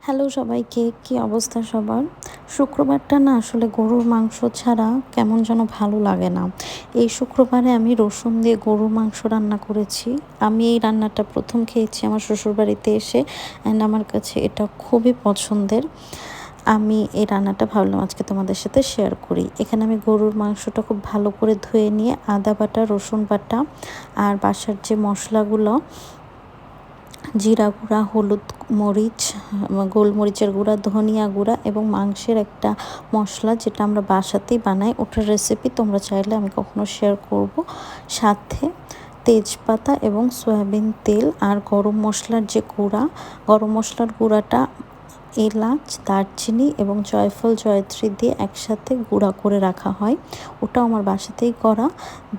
Hello সবাইকে, কি অবস্থা সবার? শুক্রবারটা না আসলে গরুর মাংস ছাড়া কেমন যেন ভালো লাগে না। এই শুক্রবারে আমি রসুন দিয়ে গরুর মাংস রান্না করেছি। আমি এই রান্নাটা প্রথম খেয়েছি আমার শ্বশুরবাড়িতে এসে, অ্যান্ড আমার কাছে এটা খুবই পছন্দের। আমি এই রান্নাটা ভাবলাম আজকে তোমাদের সাথে শেয়ার করি। এখানে আমি গরুর মাংসটা খুব ভালো করে ধুয়ে নিয়ে আদা বাটা, রসুন বাটা আর বাসার যে মশলাগুলো, জিরা গুঁড়া, হলুদ, মরিচ, গোলমরিচের গুঁড়া, ধনিয়া গুঁড়া এবং মাংসের একটা মশলা যেটা আমরা বাসাতেই বানাই, ওটার রেসিপি তোমরা চাইলে আমি কখনো শেয়ার করব। সাথে তেজপাতা এবং সয়াবিন তেল আর গরম মশলার যে গুঁড়া, গরম মশলার গুঁড়াটা এলাচ, দারচিনি এবং জয়ফল, জয়ত্রী দিয়ে একসাথে গুঁড়া করে রাখা হয়। ওটাও আমার বাসাতেই করা।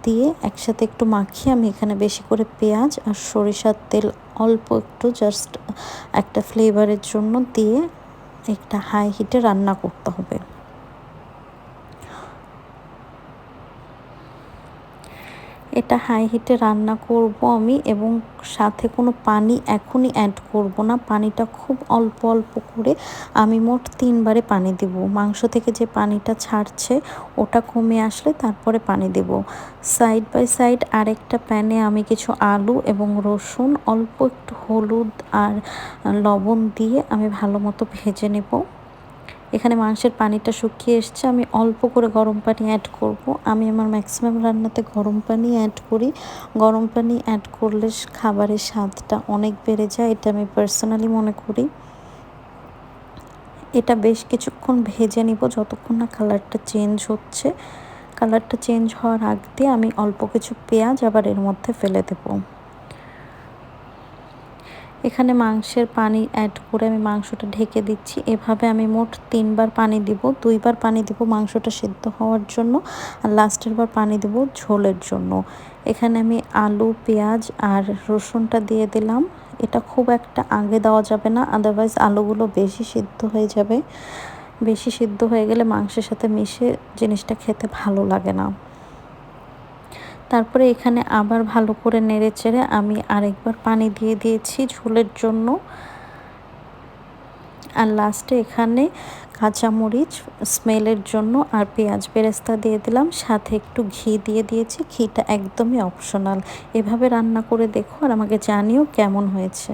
দিয়ে একসাথে একটু মাখিয়ে আমি এখানে বেশি করে পেঁয়াজ আর সরিষার তেল অল্প একটু জাস্ট একটা ফ্লেভারের জন্য দিয়ে একটা হাই হিটে রান্না করতে হবে। এটা হাই হিটে রান্না করব আমি, এবং সাথে কোনো পানি এখনই অ্যাড করব না। পানিটা খুব অল্প অল্প করে আমি মোট 3বারে পানি দেব। মাংস থেকে যে পানিটা ছাড়ছে ওটা কমে আসলে তারপরে পানি দেব। সাইড বাই সাইড আরেকটা প্যানে আমি কিছু আলু এবং রসুন, অল্প একটু হলুদ আর লবণ দিয়ে আমি ভালো মতো ভেজে নেব। এখানে মাংসের পানিটা শুকিয়ে এসছে, আমি অল্প করে গরম পানি অ্যাড করব। আমি আমার ম্যাক্সিমাম রান্নাতে গরম পানি অ্যাড করি। গরম পানি অ্যাড করলে খাবারের স্বাদটা অনেক বেড়ে যায়, এটা আমি পার্সোনালি মনে করি। এটা বেশ কিছুক্ষণ ভেজে নিব, যতক্ষণ না কালারটা চেঞ্জ হচ্ছে। কালারটা চেঞ্জ হওয়ার আগ দিয়ে আমি অল্প কিছু পেঁয়াজ আবার এর মধ্যে ফেলে দেবো। এখানে মাংসের পানি অ্যাড করে আমি মাংসটা ঢেকে দিচ্ছি। এভাবে আমি মোট 3বার পানি দিব। 2বার পানি দিব মাংসটা সিদ্ধ হওয়ার জন্য, আর লাস্টের বার পানি দেব ঝোলের জন্য। এখানে আমি আলু, পেঁয়াজ আর রসুনটা দিয়ে দিলাম। এটা খুব একটা আগে দেওয়া যাবে না, আদারওয়াইজ আলুগুলো বেশি সিদ্ধ হয়ে যাবে। বেশি সিদ্ধ হয়ে গেলে মাংসের সাথে মিশে জিনিসটা খেতে ভালো লাগে না। তারপরে এখানে আবার ভালো করে নেড়েচেড়ে আমি আরেকবার পানি দিয়ে দিয়েছি ঝোলের জন্য। আর লাস্টে এখানে কাঁচামরিচ স্মেলের জন্য আর পেঁয়াজ বেরেস্তা দিয়ে দিলাম, সাথে একটু ঘি দিয়ে দিয়েছি। ঘিটা একদমই অপশনাল। এভাবে রান্না করে দেখো আর আমাকে জানিও কেমন হয়েছে।